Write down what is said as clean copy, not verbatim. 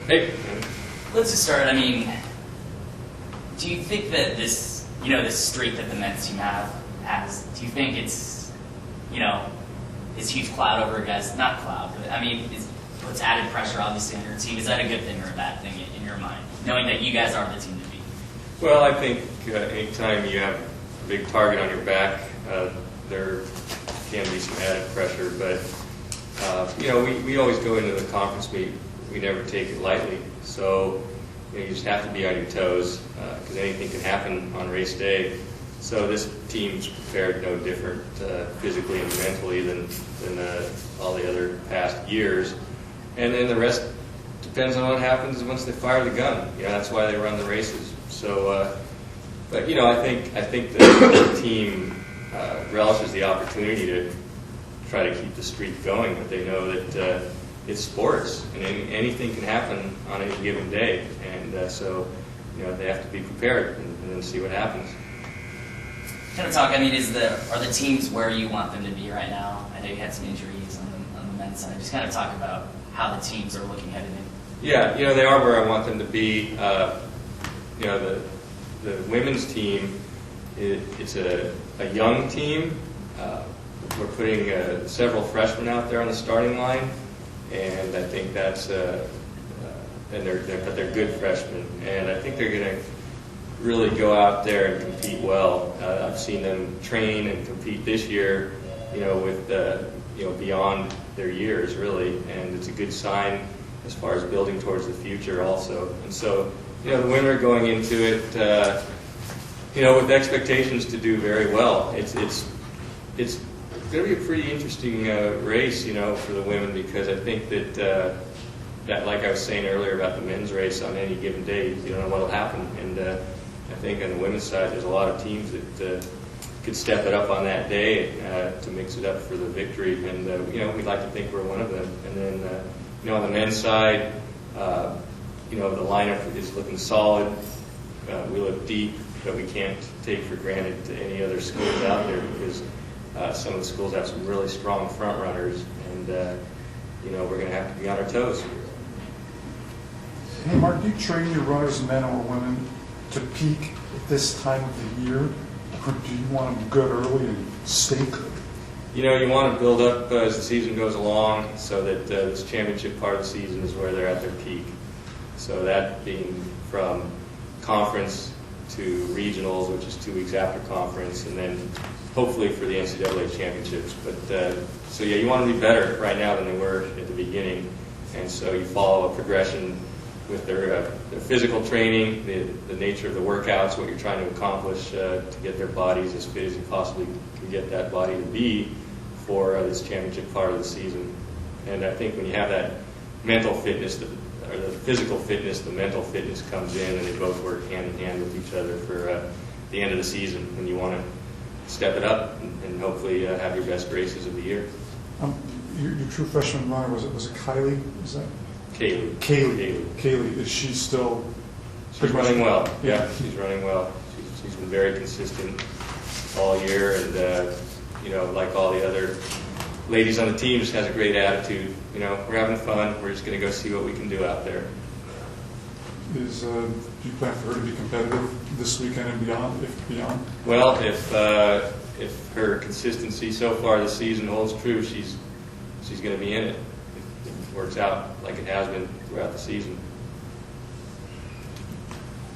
Hey. Let's just start. I mean, do you think that this streak that the men's team has, do you think it's, this huge cloud over guys? Not cloud, but I mean, puts added pressure obviously on your team. Is that a good thing or a bad thing in your mind, knowing that you guys are the team to beat? Well, I think anytime you have a big target on your back, there can be some added pressure. But we always go into the conference meet. We never take it lightly. So you just have to be on your toes because anything can happen on race day. So this team's prepared no different physically and mentally than all the other past years. And then the rest depends on what happens once they fire the gun. That's why they run the races. So, but I think the team relishes the opportunity to try to keep the streak going. But they know that it's sports, and anything can happen on any given day. And so, they have to be prepared and then see what happens. Kind of talk. I mean, are the teams where you want them to be right now? I know you had some injuries on the men's side. Just kind of talk about how the teams are looking headed in. Yeah, they are where I want them to be. The women's team, it's a young team. We're putting several freshmen out there on the starting line, and I think that's but they're good freshmen, and I think they're going to really go out there and compete well. I've seen them train and compete this year, with beyond their years really, and it's a good sign as far as building towards the future also. And so, the women are going into it, with expectations to do very well. It's going to be a pretty interesting race, for the women, because I think that like I was saying earlier about the men's race, on any given day, you don't know what will happen. And I think on the women's side, there's a lot of teams that could step it up on that day to mix it up for the victory. And we'd like to think we're one of them. And then on the men's side, the lineup is looking solid. We look deep, but we can't take for granted any other schools out there, because some of the schools have some really strong front runners, and we're going to have to be on our toes. Hey, Mark, do you train your runners, men or women, to peak at this time of the year, or do you want them good early and stay good? You want to build up as the season goes along, so that this championship part of the season is where they're at their peak. So that being from conference to regionals, which is 2 weeks after conference, and then hopefully for the NCAA championships. But you want to be better right now than they were at the beginning, and so you follow a progression with their physical training, the nature of the workouts, what you're trying to accomplish to get their bodies as fit as you possibly can get that body to be for this championship part of the season. And I think when you have that mental fitness, or the physical fitness, the mental fitness comes in, and they both work hand in hand with each other for the end of the season, when you want to step it up and hopefully have your best races of the year. Your true freshman runner, was it Kylie? Is that? Kaylee. Is she still? She's running well. Yeah, she's running well. She's been very consistent all year, and like all the other ladies on the team, just has a great attitude. We're having fun. We're just going to go see what we can do out there. Do you plan for her to be competitive this weekend and beyond? If beyond? Well, if her consistency so far this season holds true, she's going to be in it. If it works out like it has been throughout the season.